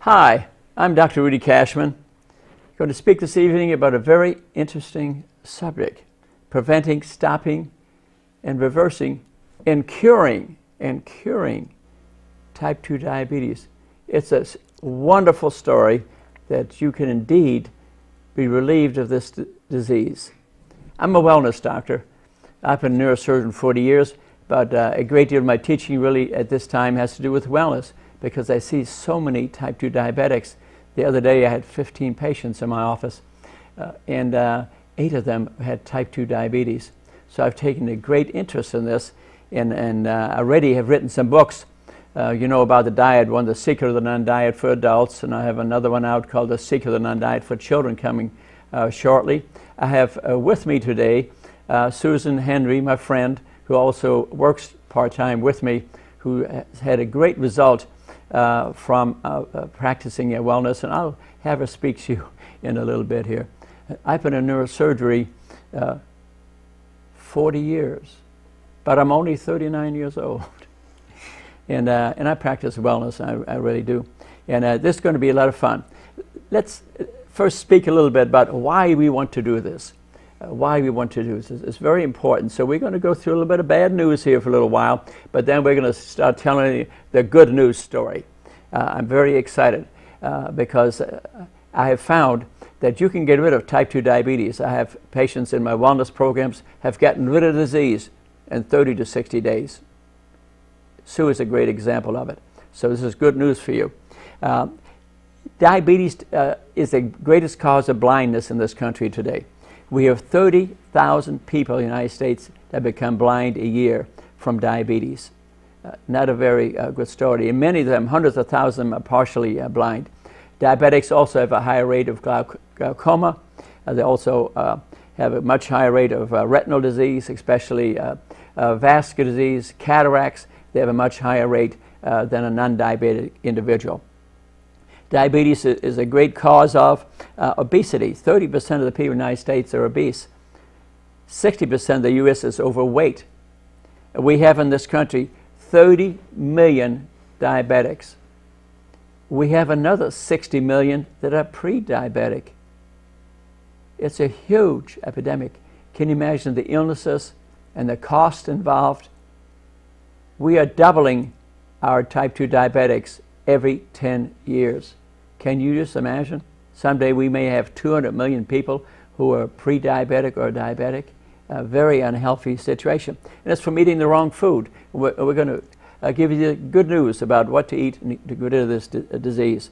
Hi, I'm Dr. Rudy Cashman. I'm going to speak this evening about a very interesting subject: preventing, stopping, and reversing and curing type 2 diabetes. It's a wonderful story that you can indeed be relieved of this disease. I'm a wellness doctor. I've been a neurosurgeon 40 years, but a great deal of my teaching really at this time has to do with wellness, because I see so many type 2 diabetics. The other day I had 15 patients in my office, and 8 of them had type 2 diabetes. So I've taken a great interest in this, and already have written some books. You know about the diet one, The Secret of the Non-Diet for Adults, and I have another one out called The Secret of the Non-Diet for Children coming shortly. I have with me today Susan Henry, my friend, who also works part-time with me, who has had a great result from practicing wellness, and I'll have her speak to you in a little bit here. I've been in neurosurgery 40 years, but I'm only 39 years old. And I practice wellness, I really do. And this is going to be a lot of fun. Let's first speak a little bit about why we want to do this. Why we want to do this. It's very important. So we're going to go through a little bit of bad news here for a little while, but then we're going to start telling you the good news story. I'm very excited because I have found that you can get rid of type 2 diabetes. I have patients in my wellness programs have gotten rid of the disease in 30 to 60 days. Sue is a great example of it. So this is good news for you. Diabetes is the greatest cause of blindness in this country today. We have 30,000 people in the United States that become blind a year from diabetes. Not a very good story. And many of them, hundreds of thousands of them, are partially blind. Diabetics also have a higher rate of glaucoma. They also have a much higher rate of retinal disease, especially vascular disease, cataracts. They have a much higher rate than a non-diabetic individual. Diabetes is a great cause of obesity. 30% of the people in the United States are obese. 60% of the U.S. is overweight. We have in this country 30 million diabetics. We have another 60 million that are pre-diabetic. It's a huge epidemic. Can you imagine the illnesses and the cost involved? We are doubling our type 2 diabetics every 10 years. Can you just imagine? Someday we may have 200 million people who are pre-diabetic or diabetic. A very unhealthy situation. And it's from eating the wrong food. We're going to give you the good news about what to eat to get rid of this disease.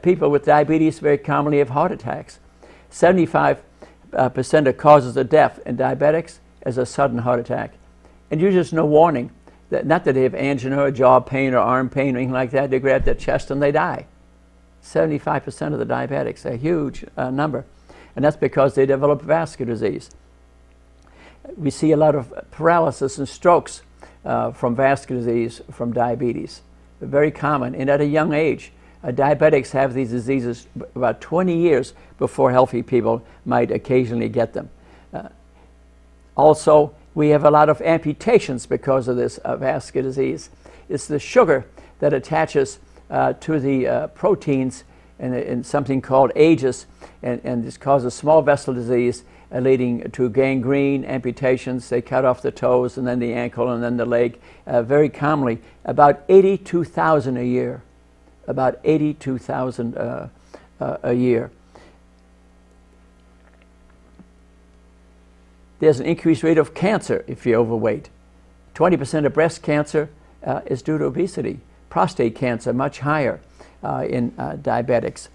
People with diabetes very commonly have heart attacks. 75% of causes of death in diabetics is a sudden heart attack. And you just no warning. Not that they have angina or jaw pain or arm pain or anything like that. They grab their chest and they die. 75% of the diabetics, a huge number. And that's because they develop vascular disease. We see a lot of paralysis and strokes from vascular disease from diabetes. They're very common, and at a young age. Diabetics have these diseases about 20 years before healthy people might occasionally get them. Also, we have a lot of amputations because of this vascular disease. It's the sugar that attaches to the proteins in something called ages, and this causes small vessel disease leading to gangrene, amputations. They cut off the toes and then the ankle and then the leg, very commonly. About 82,000 a year. About 82,000 a year. There's an increased rate of cancer if you're overweight. 20% of breast cancer is due to obesity. Prostate cancer, much higher in diabetics.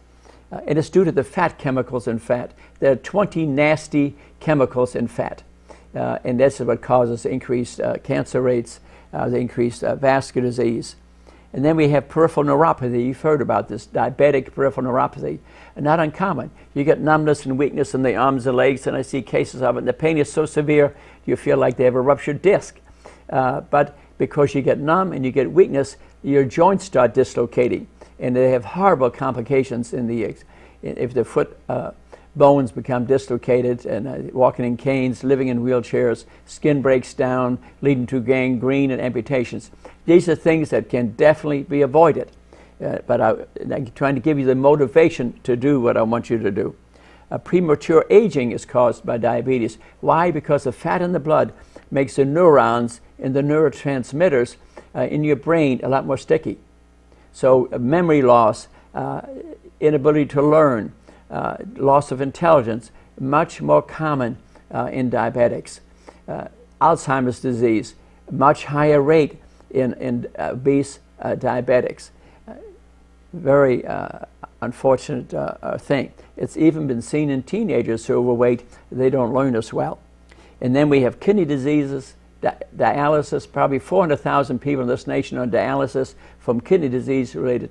And it's due to the fat chemicals in fat. There are 20 nasty chemicals in fat. And this is what causes increased cancer rates, the increased vascular disease. And then we have peripheral neuropathy. You've heard about this, diabetic peripheral neuropathy. Not uncommon. You get numbness and weakness in the arms and legs, and I see cases of it. And the pain is so severe, you feel like they have a ruptured disc. But because you get numb and you get weakness, your joints start dislocating. And they have horrible complications if the foot bones become dislocated, and walking in canes, living in wheelchairs, skin breaks down, leading to gangrene and amputations. These are things that can definitely be avoided. but I'm trying to give you the motivation to do what I want you to do. Premature aging is caused by diabetes. Why? Because the fat in the blood makes the neurons and the neurotransmitters in your brain a lot more sticky. So memory loss, inability to learn, loss of intelligence, much more common in diabetics. Alzheimer's disease, much higher rate in obese diabetics. Very unfortunate thing. It's even been seen in teenagers who are overweight. They don't learn as well. And then we have kidney diseases, dialysis. Probably 400,000 people in this nation on dialysis from kidney disease related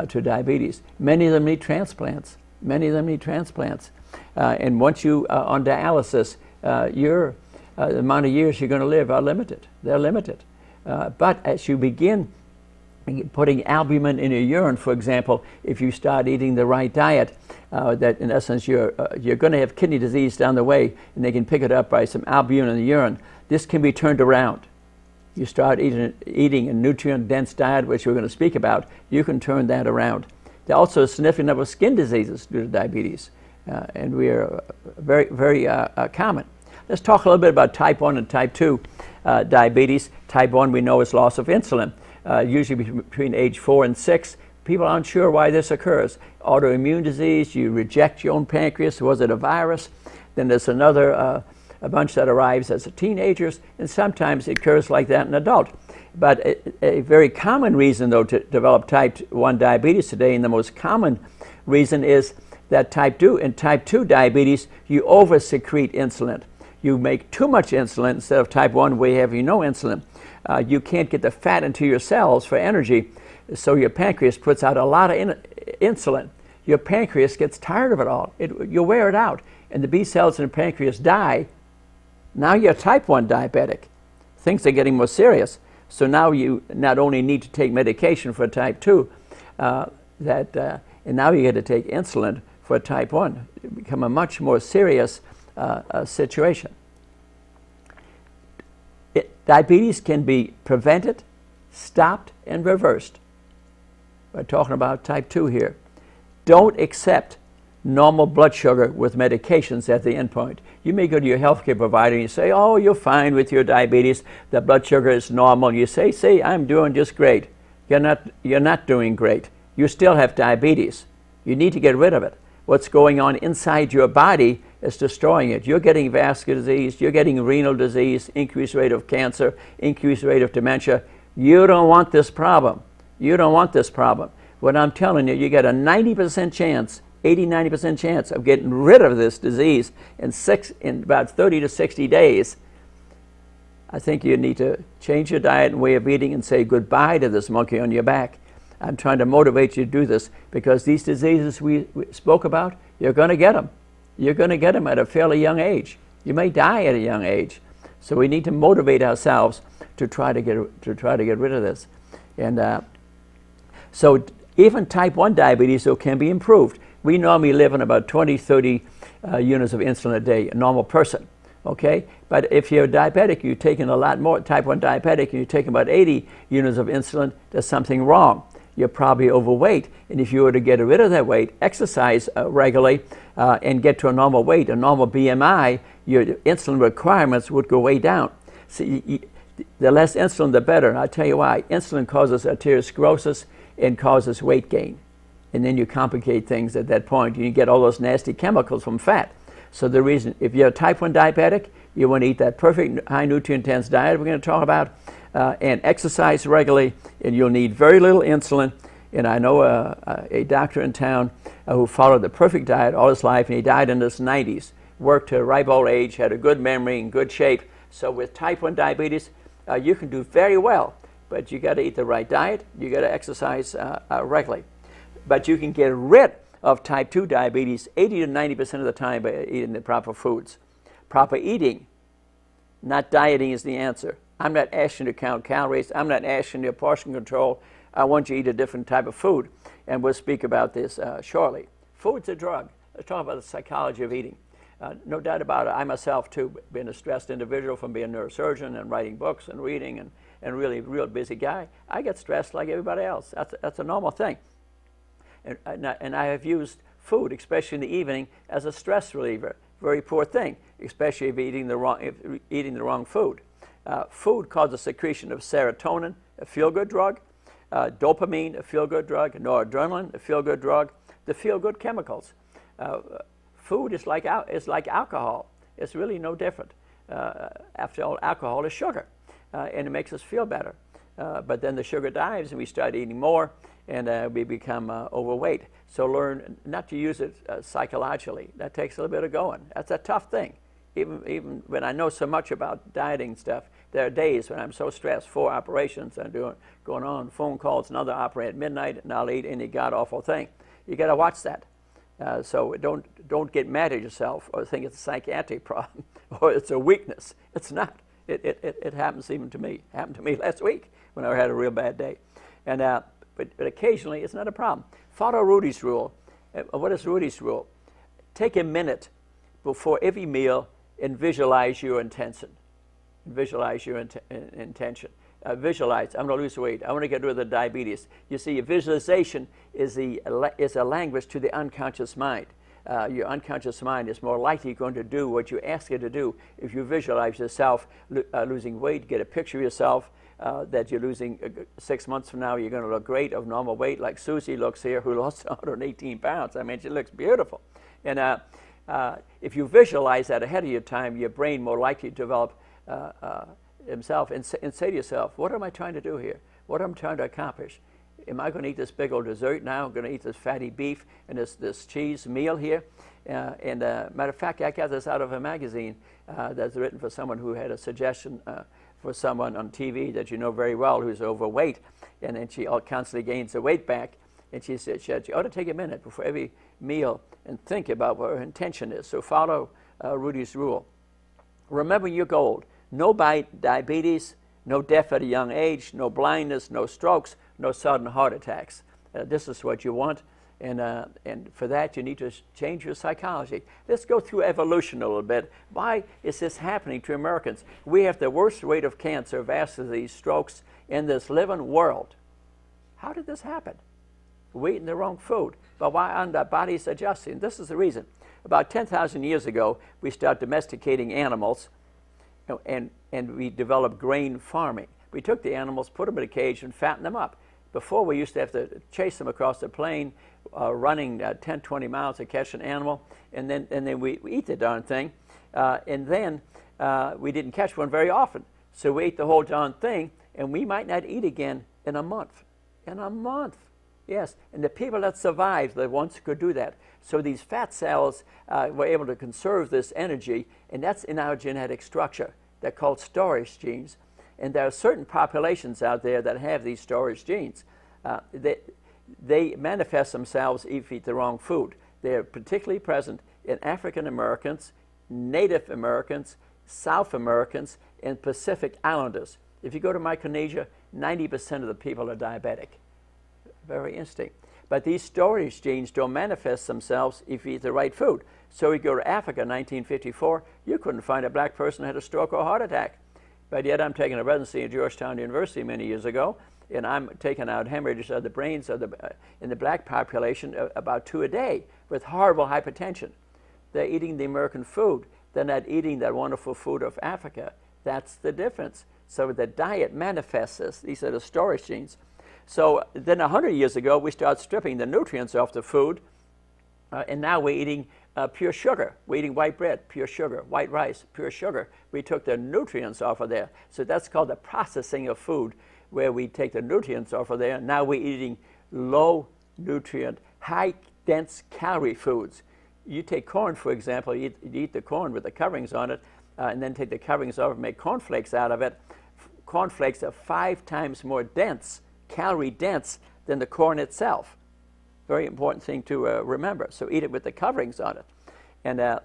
to diabetes. Many of them need transplants. Many of them need transplants. And once you are on dialysis, the amount of years you're going to live are limited. They're limited. But as you begin putting albumin in your urine, for example, if you start eating the right diet, that in essence you're going to have kidney disease down the way, and they can pick it up by some albumin in the urine. This can be turned around. You start eating a nutrient-dense diet, which we're going to speak about, you can turn that around. There are also a significant number of skin diseases due to diabetes, and we are very, very common. Let's talk a little bit about type 1 and type 2 diabetes. Type 1 we know is loss of insulin. Usually between age 4 and 6. People aren't sure why this occurs. Autoimmune disease, you reject your own pancreas. Was it a virus? Then there's another a bunch that arrives as teenagers, and sometimes it occurs like that in adult. But a very common reason, though, to develop type 1 diabetes today, and the most common reason is that in type 2 diabetes, you over-secrete insulin. You make too much insulin instead of type 1 where you have no insulin. You can't get the fat into your cells for energy, so your pancreas puts out a lot of insulin. Your pancreas gets tired of it all. You wear it out, and the B cells in the pancreas die. Now you're type 1 diabetic. Things are getting more serious. So now you not only need to take medication for type 2, and now you get to take insulin for type 1. It becomes a much more serious situation. Diabetes can be prevented, stopped, and reversed. We're talking about type 2 here. Don't accept normal blood sugar with medications at the end point. You may go to your healthcare provider and you say, oh, you're fine with your diabetes. The blood sugar is normal. You say, I'm doing just great. You're not doing great. You still have diabetes. You need to get rid of it. What's going on inside your body is destroying it. You're getting vascular disease, you're getting renal disease, increased rate of cancer, increased rate of dementia. You don't want this problem. You don't want this problem. What I'm telling you, you get a 90% chance, 80-90% chance of getting rid of this disease in about 30 to 60 days. I think you need to change your diet and way of eating and say goodbye to this monkey on your back. I'm trying to motivate you to do this because these diseases we spoke about, you're going to get them. You're going to get them at a fairly young age. You may die at a young age. So we need to motivate ourselves to try to get rid of this. And so even type 1 diabetes can be improved. We normally live on about 20, 30 units of insulin a day, a normal person. Okay? But if you're diabetic, you're taking a lot more, type 1 diabetic, and you're taking about 80 units of insulin, there's something wrong. You're probably overweight. And if you were to get rid of that weight, exercise regularly, and get to a normal weight, a normal BMI, your insulin requirements would go way down. See, the less insulin, the better. And I'll tell you why. Insulin causes arteriosclerosis and causes weight gain. And then you complicate things at that point. You get all those nasty chemicals from fat. So the reason, if you're a type 1 diabetic, you want to eat that perfect high nutrient dense diet we're going to talk about, and exercise regularly, and you'll need very little insulin. And I know a doctor in town who followed the perfect diet all his life, and he died in his 90s, worked to a ripe old age, had a good memory, in good shape. So with type 1 diabetes, you can do very well, but you got to eat the right diet, you got to exercise regularly. But you can get rid of type 2 diabetes 80 to 90% of the time by eating the proper foods. Proper eating, not dieting, is the answer. I'm not asking you to count calories. I'm not asking you to portion control. I want you to eat a different type of food. And we'll speak about this shortly. Food's a drug. Let's talk about the psychology of eating. No doubt about it. I myself, too, being a stressed individual from being a neurosurgeon and writing books and reading and really a real busy guy, I get stressed like everybody else. That's a normal thing. And I have used food, especially in the evening, as a stress reliever. Very poor thing, especially if eating the wrong food. Food causes secretion of serotonin, a feel-good drug, dopamine, a feel-good drug, noradrenaline, a feel-good drug, the feel-good chemicals. Food is like alcohol. It's really no different. After all, alcohol is sugar, and it makes us feel better. But then the sugar dives, and we start eating more, and we become overweight. So learn not to use it psychologically. That takes a little bit of going. That's a tough thing. Even when I know so much about dieting stuff, there are days when I'm so stressed. 4 operations I'm going on, phone calls, another operate at midnight, and I'll eat any god-awful thing. You got to watch that. So don't get mad at yourself or think it's a psychiatric problem or it's a weakness. It's not. It happens even to me. It happened to me last week when I had a real bad day. And but occasionally it's not a problem. Follow Rudy's rule. What is Rudy's rule? Take a minute before every meal and visualize your intention. Visualize your intention. Visualize, I'm going to lose weight. I want to get rid of the diabetes. You see, visualization is a language to the unconscious mind. Your unconscious mind is more likely going to do what you ask it to do. If you visualize yourself losing weight, get a picture of yourself that you're losing 6 months from now, you're going to look great of normal weight, like Susie looks here, who lost 118 pounds. I mean, she looks beautiful. And if you visualize that ahead of your time, your brain more likely to develop himself and say to yourself, what am I trying to do here? What am I trying to accomplish? Am I going to eat this big old dessert now? I'm going to eat this fatty beef and this cheese meal here? Matter of fact, I got this out of a magazine that's written for someone who had a suggestion for someone on TV that you know very well who's overweight, and then she constantly gains the weight back. And she said she ought to take a minute before every meal and think about what her intention is. So follow Rudy's rule. Remember your goal. No diabetes, no death at a young age, no blindness, no strokes, no sudden heart attacks. This is what you want, and for that you need to change your psychology. Let's go through evolution a little bit. Why is this happening to Americans? We have the worst rate of cancer, vascular disease, strokes in this living world. How did this happen? We're eating the wrong food, but why aren't our bodies adjusting? This is the reason. About 10,000 years ago, we started domesticating animals, and we developed grain farming. We took the animals, put them in a cage, and fattened them up. Before, we used to have to chase them across the plain, running 10, 20 miles to catch an animal, and then we eat the darn thing, and then we didn't catch one very often. So we ate the whole darn thing, and we might not eat again in a month. In a month. Yes, and the people that survived, the ones who could do that. So these fat cells were able to conserve this energy, and that's in our genetic structure. They're called storage genes. And there are certain populations out there that have these storage genes. They manifest themselves if you eat the wrong food. They're particularly present in African Americans, Native Americans, South Americans, and Pacific Islanders. If you go to Micronesia, 90% of the people are diabetic. Very interesting. But these storage genes don't manifest themselves if you eat the right food. So you go to Africa in 1954, you couldn't find a black person who had a stroke or a heart attack. But yet I'm taking a residency at Georgetown University many years ago, and I'm taking out hemorrhages of the brains of in the black population, about 2 a day, with horrible hypertension. They're eating the American food. They're not eating that wonderful food of Africa. That's the difference. So the diet manifests this. These are the storage genes. So then 100 years ago, we started stripping the nutrients off the food, and now we're eating pure sugar. We're eating white bread, pure sugar, white rice, pure sugar. We took the nutrients off of there. So that's called the processing of food, where we take the nutrients off of there. Now we're eating low nutrient, high dense calorie foods. You take corn, for example, you eat the corn with the coverings on it, and then take the coverings off and make cornflakes out of it. Cornflakes are 5 times more dense, calorie dense, than the corn itself. Very important thing to remember. So eat it with the coverings on it. And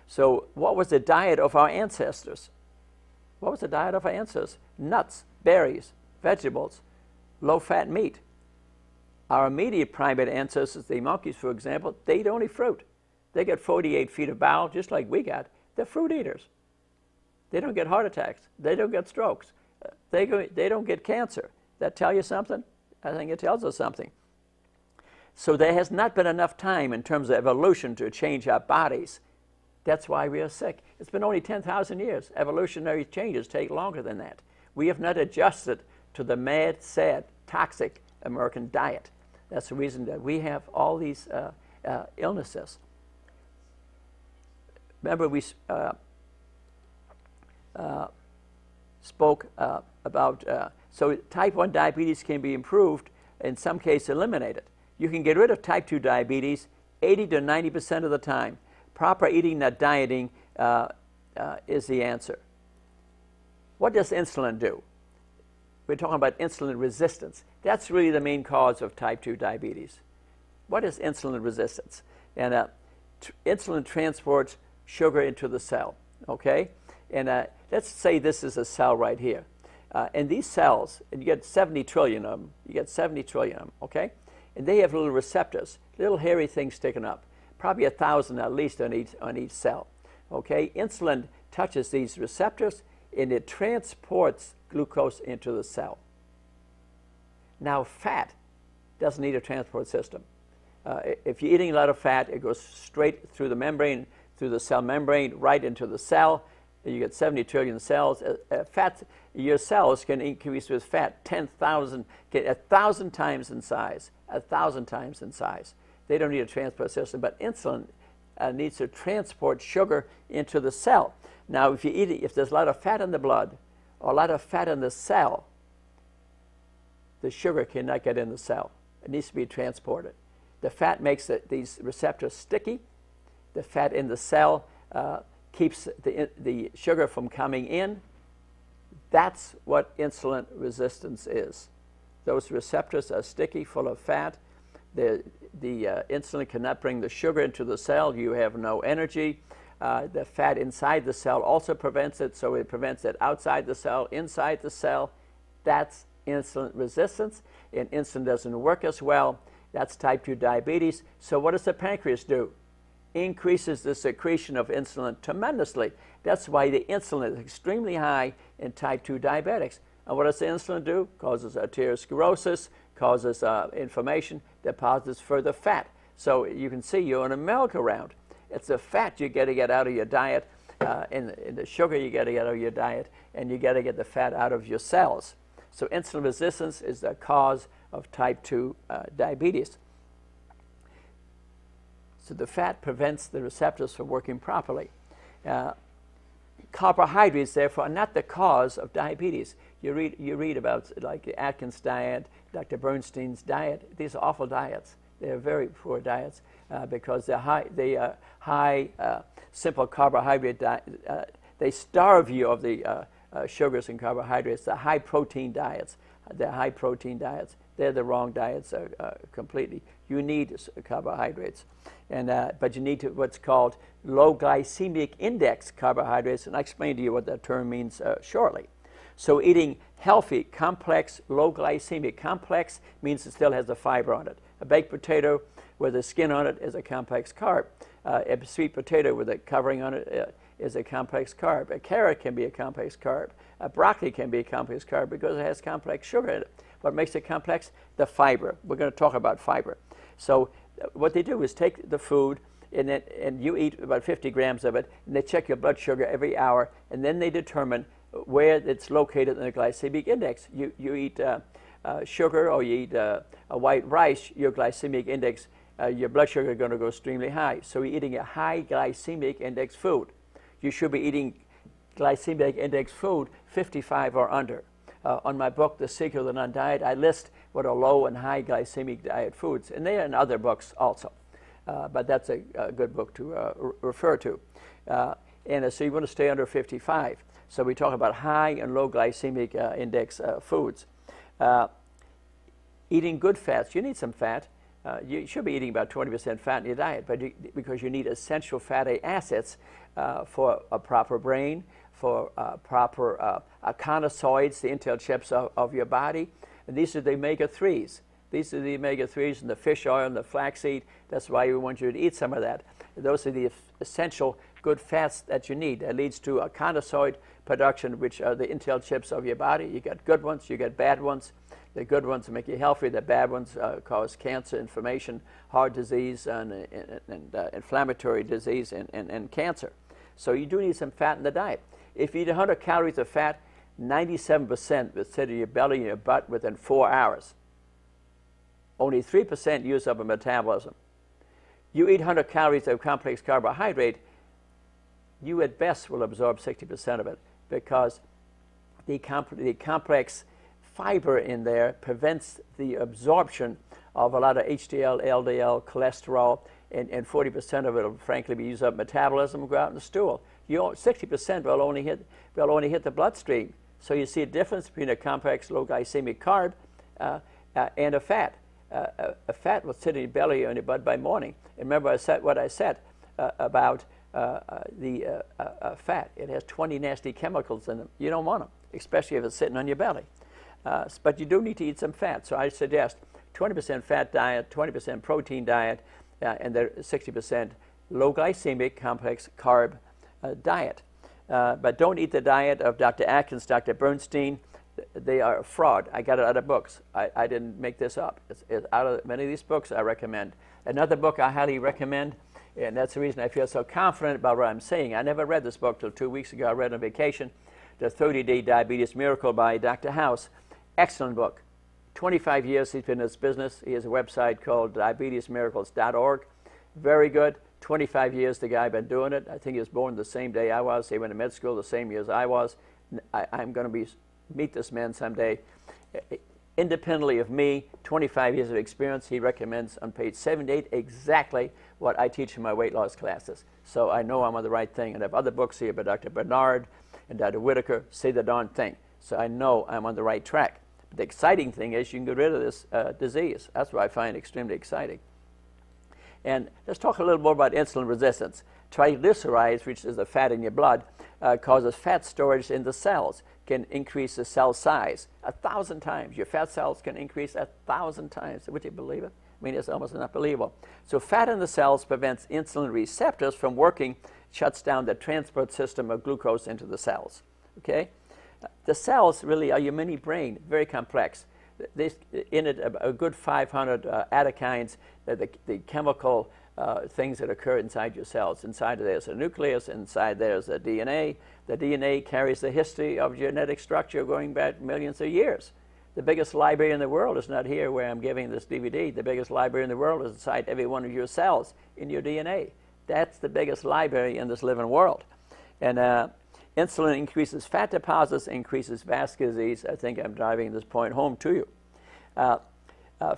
so what was the diet of our ancestors? What was the diet of our ancestors? Nuts, berries, vegetables, low-fat meat. Our immediate primate ancestors, the monkeys, for example, they eat only fruit. They get 48 feet of bowel, just like we got. They're fruit eaters. They don't get heart attacks. They don't get strokes. They don't get cancer. That tell you something? I think it tells us something. So there has not been enough time in terms of evolution to change our bodies. That's why we are sick. It's been only 10,000 years. Evolutionary changes take longer than that. We have not adjusted to the mad, sad, toxic American diet. That's the reason that we have all these illnesses. Remember, we spoke about, so type 1 diabetes can be improved, in some cases eliminated. You can get rid of type 2 diabetes 80 to 90% of the time. Proper eating, not dieting, is the answer. What does insulin do? We're talking about insulin resistance. That's really the main cause of type 2 diabetes. What is insulin resistance? And insulin transports sugar into the cell, okay? And let's say this is a cell right here. And these cells, and you get 70 trillion of them, okay? And they have little receptors, little hairy things sticking up, probably 1,000 at least on each cell, okay? Insulin touches these receptors, and it transports glucose into the cell. Now, fat doesn't need a transport system. If you're eating a lot of fat, it goes straight through the membrane, through the cell membrane, right into the cell. You get 70 trillion cells. Your cells can increase with fat 10,000, 1,000 times in size, 1,000 times in size. They don't need a transport system, but insulin needs to transport sugar into the cell. Now, if there's a lot of fat in the blood or a lot of fat in the cell, the sugar cannot get in the cell. It needs to be transported. The fat makes these receptors sticky. The fat in the cell keeps the sugar from coming in. That's what insulin resistance is. Those receptors are sticky, full of fat. The insulin cannot bring the sugar into the cell. You have no energy. The fat inside the cell also prevents it, so it prevents it outside the cell, inside the cell. That's insulin resistance, and insulin doesn't work as well. That's type 2 diabetes. So what does the pancreas do? Increases the secretion of insulin tremendously. That's why the insulin is extremely high in type 2 diabetics. And what does the insulin do? Causes arteriosclerosis, causes inflammation, deposits further fat. So you can see you're in a merry-go-round. It's the fat you got to get out of your diet, and the sugar you got to get out of your diet, and you got to get the fat out of your cells. So insulin resistance is the cause of type 2 diabetes. So the fat prevents the receptors from working properly. Carbohydrates, therefore, are not the cause of diabetes. You read about like the Atkins diet, Dr. Bernstein's diet. These are awful diets. They're very poor diets because they're high simple carbohydrate diet. They starve you of the sugars and carbohydrates. The high protein diets. They're high protein diets. They're the wrong diets completely. You need carbohydrates, but you need what's called low glycemic index carbohydrates, and I'll explain to you what that term means shortly. So eating healthy, complex, low glycemic. Complex means it still has the fiber on it. A baked potato with a skin on it is a complex carb. A sweet potato with a covering on it is a complex carb. A carrot can be a complex carb. A broccoli can be a complex carb because it has complex sugar in it. What makes it complex? The fiber. We're going to talk about fiber. So what they do is take the food, and you eat about 50 grams of it, and they check your blood sugar every hour, and then they determine where it's located in the glycemic index. You eat sugar or you eat a white rice, your glycemic index, your blood sugar is going to go extremely high. So you're eating a high glycemic index food. You should be eating glycemic index food 55 or under. On my book, The Secret of the Non-Diet, I list what are low and high glycemic diet foods, and they are in other books also. But that's a good book to refer to. So you want to stay under 55. So we talk about high and low glycemic index foods. Eating good fats. You need some fat. You should be eating about 20% fat in your diet, but because you need essential fatty acids for a proper brain, for proper conosoids, the intel chips of your body. And these are the omega-3s. These are the omega-3s in the fish oil and the flaxseed. That's why we want you to eat some of that. Those are the essential good fats that you need. That leads to a conosoid production, which are the Intel chips of your body. You got good ones, you got bad ones. The good ones make you healthy. The bad ones cause cancer, inflammation, heart disease, and inflammatory disease, and cancer. So you do need some fat in the diet. If you eat 100 calories of fat, 97% will sit in your belly and your butt within 4 hours. Only 3% use up in metabolism. You eat 100 calories of complex carbohydrate, you at best will absorb 60% of it, because the complex fiber in there prevents the absorption of a lot of HDL, LDL, cholesterol, and 40% of it will frankly be used up in metabolism and go out in the stool. 60% will only hit the bloodstream. So you see a difference between a complex low glycemic carb and a fat. A fat will sit in your belly or in your butt by morning. And remember what I said about the fat. It has 20 nasty chemicals in them. You don't want them, especially if it's sitting on your belly. But you do need to eat some fat. So I suggest 20% fat diet, 20% protein diet, and the 60% low glycemic complex carb diet. But don't eat the diet of Dr. Atkins, Dr. Bernstein. They are a fraud. I got it out of books. I didn't make this up. It's out of many of these books I recommend. Another book I highly recommend, and that's the reason I feel so confident about what I'm saying. I never read this book till 2 weeks ago. I read it on vacation. The 30-Day Diabetes Miracle by Dr. House. Excellent book. 25 years he's been in this business. He has a website called diabetesmiracles.org. Very good. 25 years the guy been doing it. I think he was born the same day I was. He went to med school the same year as I was. I'm going to meet this man someday. Independently of me, 25 years of experience, he recommends on page 78 exactly what I teach in my weight loss classes. So I know I'm on the right thing. And I have other books here by Dr. Bernard and Dr. Whitaker say the darn thing. So I know I'm on the right track. But the exciting thing is you can get rid of this disease. That's what I find extremely exciting. And let's talk a little more about insulin resistance. Triglycerides, which is the fat in your blood, causes fat storage in the cells, can increase the cell size 1,000 times. Your fat cells can increase 1,000 times. Would you believe it? I mean, it's almost unbelievable. So fat in the cells prevents insulin receptors from working, shuts down the transport system of glucose into the cells. Okay? The cells really are your mini brain, very complex. In it, a good 500 atokines, the chemical things that occur inside your cells. Inside there's a nucleus, inside there's a DNA. The DNA carries the history of genetic structure going back millions of years. The biggest library in the world is not here where I'm giving this DVD. The biggest library in the world is inside every one of your cells in your DNA. That's the biggest library in this living world. And insulin increases fat deposits, increases vascular disease. I think I'm driving this point home to you.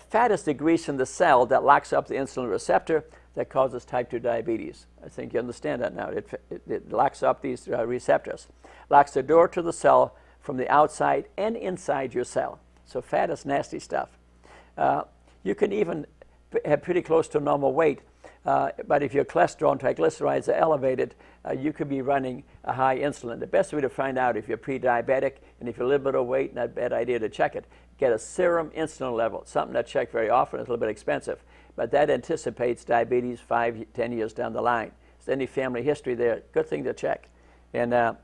Fat is the grease in the cell that locks up the insulin receptor that causes type 2 diabetes. I think you understand that now. It locks up these receptors. Locks the door to the cell from the outside and inside your cell. So fat is nasty stuff. You can even have pretty close to normal weight, but if your cholesterol and triglycerides are elevated, you could be running a high insulin. The best way to find out if you're pre-diabetic and if you're a little bit overweight, not a bad idea to check it. Get a serum insulin level, something that's checked very often. It's a little bit expensive, but that anticipates diabetes 5-10 years down the line. Is there any family history there? Good thing to check. And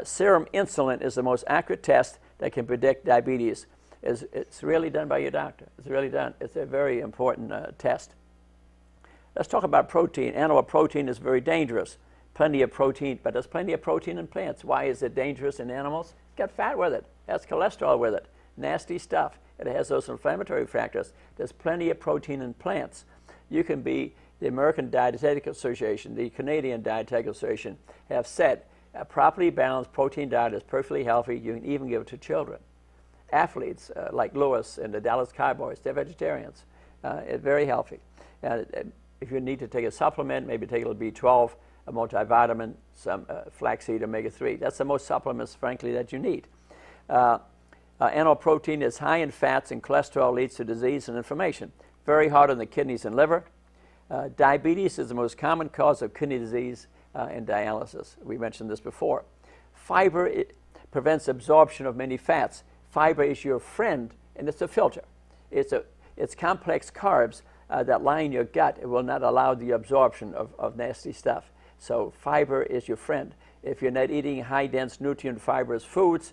serum insulin is the most accurate test that can predict diabetes. It's really done by your doctor. It's really done. It's a very important test. Let's talk about protein. Animal protein is very dangerous. Plenty of protein, but there's plenty of protein in plants. Why is it dangerous in animals? It's got fat with it. It has cholesterol with it. Nasty stuff. It has those inflammatory factors. There's plenty of protein in plants. You can be, the American Dietetic Association, the Canadian Dietetic Association have said a properly balanced protein diet is perfectly healthy. You can even give it to children. Athletes like Lewis and the Dallas Cowboys, they're vegetarians. It's very healthy. If you need to take a supplement, maybe take a little B12, a multivitamin, some flaxseed omega-3. That's the most supplements, frankly, that you need. Animal protein is high in fats, and cholesterol leads to disease and inflammation. Very hard on the kidneys and liver. Diabetes is the most common cause of kidney disease and dialysis. We mentioned this before. Fiber prevents absorption of many fats. Fiber is your friend, and it's a filter. It's complex carbs that line your gut. It will not allow the absorption of nasty stuff. So fiber is your friend. if you're not eating high-dense, nutrient-fibrous foods,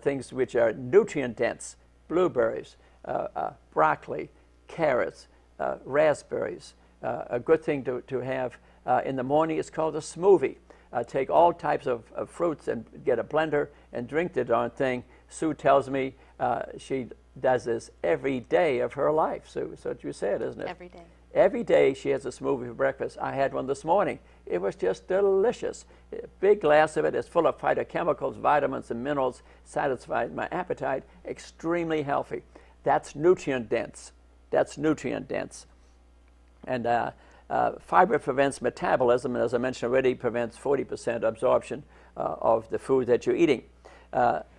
things which are nutrient-dense, blueberries, broccoli, carrots, raspberries. A good thing to have in the morning is called a smoothie. Take all types of fruits and get a blender and drink the darn thing. Sue tells me she does this every day of her life. Sue, that's what you said, isn't it? Every day. Every day she has a smoothie for breakfast. I had one this morning. It was just delicious. A big glass of it is full of phytochemicals, vitamins, and minerals, satisfied my appetite, extremely healthy. That's nutrient dense. That's nutrient dense. And fiber prevents metabolism, and as I mentioned already, prevents 40% absorption of the food that you're eating.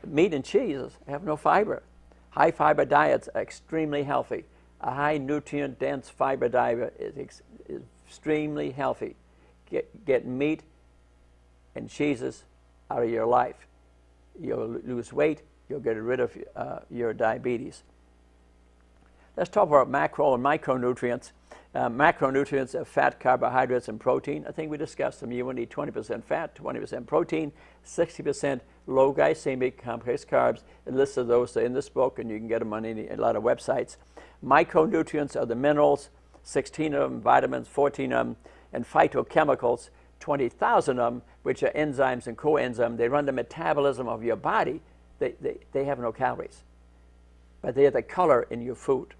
Meat and cheese have no fiber. High fiber diets are extremely healthy. A high nutrient dense fiber diet is extremely healthy. Get meat and cheeses out of your life. You'll lose weight, you'll get rid of your diabetes. Let's talk about macro and micronutrients. Macronutrients are fat, carbohydrates, and protein. I think we discussed them. You want to eat 20% fat, 20% protein, 60% low glycemic complex carbs. A list of those are in this book, and you can get them on a lot of websites. Micronutrients are the minerals, 16 of them, vitamins, 14 of them, and phytochemicals, 20,000 of them, which are enzymes and coenzymes. They run the metabolism of your body. They have no calories, but they are the color in your food.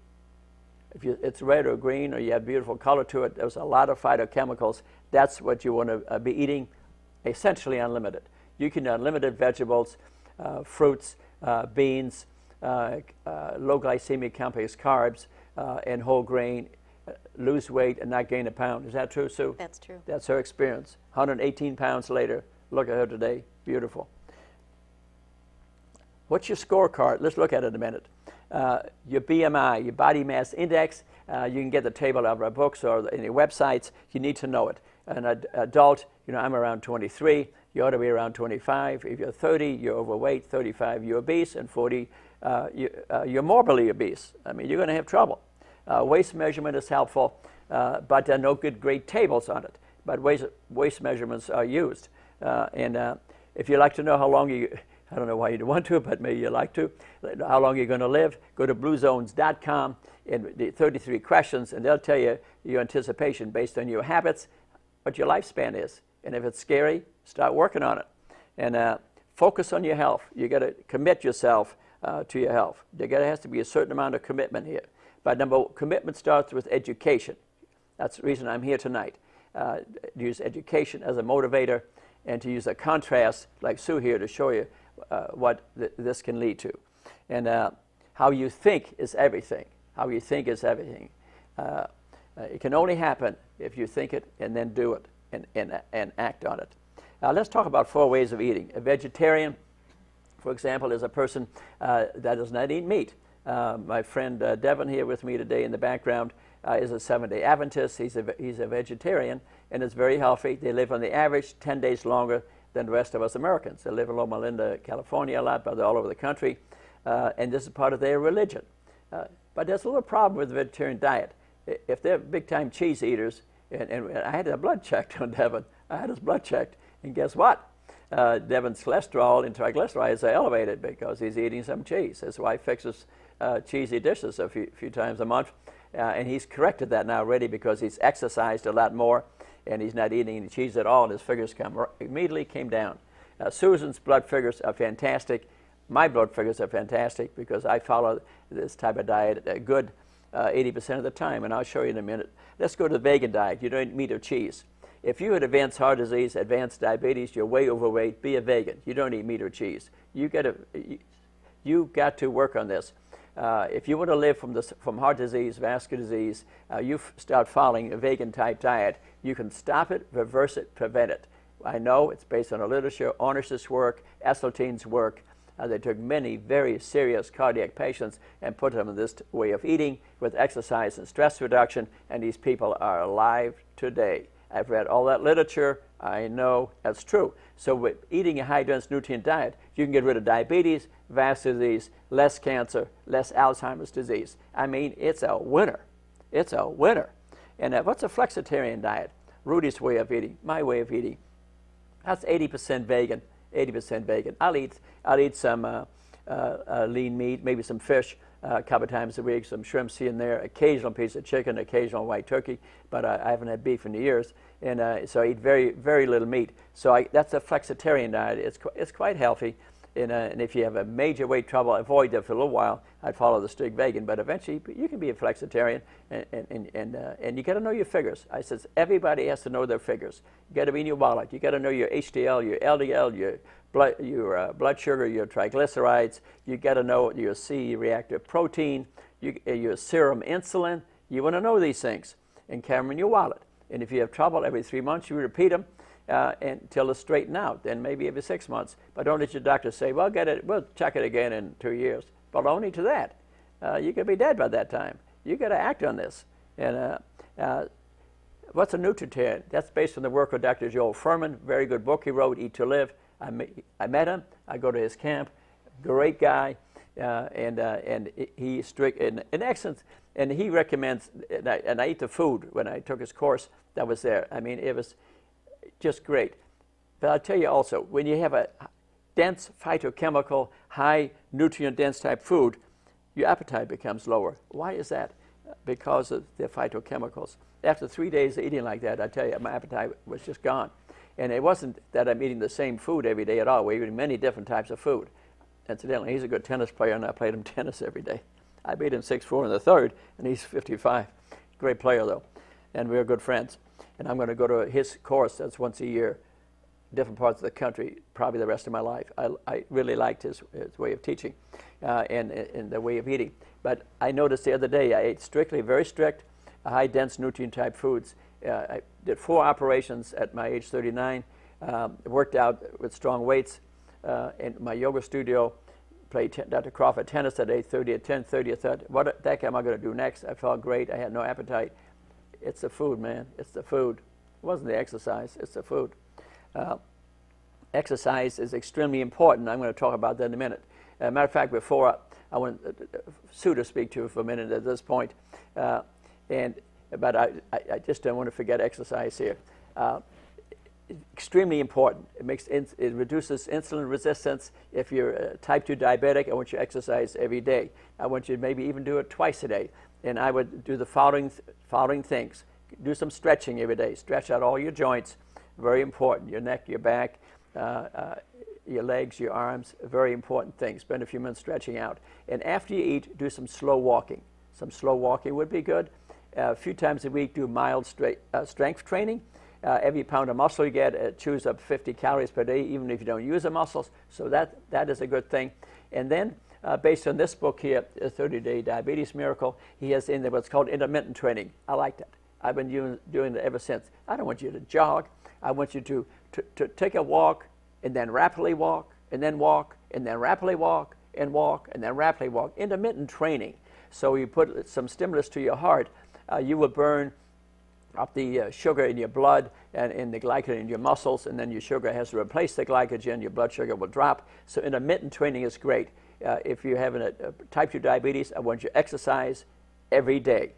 If it's red or green or you have beautiful color to it, there's a lot of phytochemicals. That's what you want to be eating, essentially unlimited. You can eat unlimited vegetables, fruits, beans, low glycemic complex carbs, and whole grain, lose weight and not gain a pound. Is that true, Sue? That's true. That's her experience. 118 pounds later. Look at her today. Beautiful. What's your scorecard? Let's look at it in a minute. Your BMI, your body mass index, you can get the table out of our books or any websites. You need to know it. An adult, I'm around 23. You ought to be around 25. If you're 30, you're overweight. 35, you're obese. And 40, you're morbidly obese. I mean, you're going to have trouble. Waist measurement is helpful, but there are no good great tables on it. But waist measurements are used. And if you like to know how long I don't know why you'd want to, but maybe you like to, how long you're going to live, go to bluezones.com and the 33 questions, and they'll tell you your anticipation based on your habits, what your lifespan is. And if it's scary, start working on it. And focus on your health. You got to commit yourself to your health. There has to be a certain amount of commitment here. But commitment starts with education. That's the reason I'm here tonight. Use education as a motivator and to use a contrast like Sue here to show you what this can lead to. And how you think is everything. How you think is everything. It can only happen if you think it and then do it and act on it. Let's talk about 4 ways of eating. A vegetarian, for example, is a person that does not eat meat. My friend Devin here with me today in the background is a Seventh-day Adventist. He's a vegetarian and is very healthy. They live on the average 10 days longer than the rest of us Americans. They live in Loma Linda, California a lot, but they're all over the country. And this is part of their religion. But there's a little problem with the vegetarian diet. If they're big-time cheese eaters, and I had a blood checked on Devin. I had his blood checked, and guess what? Devin's cholesterol and triglycerides are elevated because he's eating some cheese. His wife fixes cheesy dishes a few times a month, and he's corrected that now already because he's exercised a lot more, and he's not eating any cheese at all, and his figures immediately came down. Susan's blood figures are fantastic. My blood figures are fantastic because I follow this type of diet a good 80% of the time, and I'll show you in a minute. Let's go to the vegan diet. You don't eat meat or cheese. If you had advanced heart disease, advanced diabetes, you're way overweight, be a vegan. You don't eat meat or cheese. You got to work on this. If you want to live from heart disease, vascular disease, you start following a vegan type diet. You can stop it, reverse it, prevent it. I know it's based on the literature, Ornish's work, Esselstyn's work. They took many very serious cardiac patients and put them in this way of eating with exercise and stress reduction, and these people are alive today. I've read all that literature. I know that's true. So with eating a high-dense nutrient diet, you can get rid of diabetes, vascular disease, less cancer, less Alzheimer's disease. I mean, it's a winner. It's a winner. And what's a flexitarian diet? Rudy's way of eating, my way of eating. That's 80% vegan. 80% vegan. I'll eat some lean meat, maybe some fish a couple of times a week, some shrimps here and there, occasional piece of chicken, occasional white turkey, but I haven't had beef in years, and so I eat very, very little meat. So that's a flexitarian diet. It's quite healthy, and if you have a major weight trouble, avoid that for a little while. I'd follow the strict vegan, but eventually you can be a flexitarian, and you got to know your figures. I says everybody has to know their figures. You got to be in your wallet. You got to know your HDL, your LDL, your blood sugar, your triglycerides. You got to know your C-reactive protein, your serum insulin. You want to know these things and carry them in your wallet. And if you have trouble every 3 months, you repeat them until it's straightened out. Then maybe every 6 months. But don't let your doctor say, "Well, we'll check it again in 2 years." But only to that, you could be dead by that time. You got to act on this. And what's a nutritarian? That's based on the work of Dr. Joel Fuhrman. Very good book he wrote, Eat to Live. I met him. I go to his camp. Great guy, and he's strict and excellent. And he recommends. And I eat the food when I took his course that was there. I mean, it was just great. But I'll tell you also, when you have a dense phytochemical, high nutrient dense type food, your appetite becomes lower. Why is that? Because of the phytochemicals. After 3 days of eating like that, I tell you, my appetite was just gone. And it wasn't that I'm eating the same food every day at all. We're eating many different types of food. Incidentally, he's a good tennis player, and I played him tennis every day. I beat him 6-4 in the third, and he's 55. Great player, though. And we're good friends. And I'm going to go to his course. That's once a year, different parts of the country, probably the rest of my life. I really liked his way of teaching and the way of eating. But I noticed the other day I ate strictly, very strict, high-dense nutrient-type foods. I did 4 operations at my age 39, worked out with strong weights in my yoga studio, played Dr. Crawford tennis at 8:30, at 10:30, I thought, what the heck am I going to do next? I felt great. I had no appetite. It's the food, man. It's the food. It wasn't the exercise. It's the food. Exercise is extremely important. I'm going to talk about that in a minute. Matter of fact, before I want Sue to speak to for a minute at this point, but I just don't want to forget exercise here. Extremely important. It reduces insulin resistance. If you're a type 2 diabetic, I want you to exercise every day. I want you to maybe even do it twice a day. And I would do the following things. Do some stretching every day. Stretch out all your joints. Very important. Your neck, your back, your legs, your arms. Very important things. Spend a few minutes stretching out. And after you eat, do some slow walking. Some slow walking would be good. A few times a week, do mild strength training. Every pound of muscle you get chews up 50 calories per day, even if you don't use the muscles. So that is a good thing. And then, based on this book here, The 30-Day Diabetes Miracle, he has in there what's called intermittent training. I like that. I've been doing it ever since. I don't want you to jog. I want you to take a walk and then rapidly walk and then walk and then rapidly walk and then rapidly walk. Intermittent training. So you put some stimulus to your heart. You will burn up the sugar in your blood and in the glycogen in your muscles, and then your sugar has to replace the glycogen. Your blood sugar will drop. So intermittent training is great. If you're having a type 2 diabetes, I want you to exercise every day.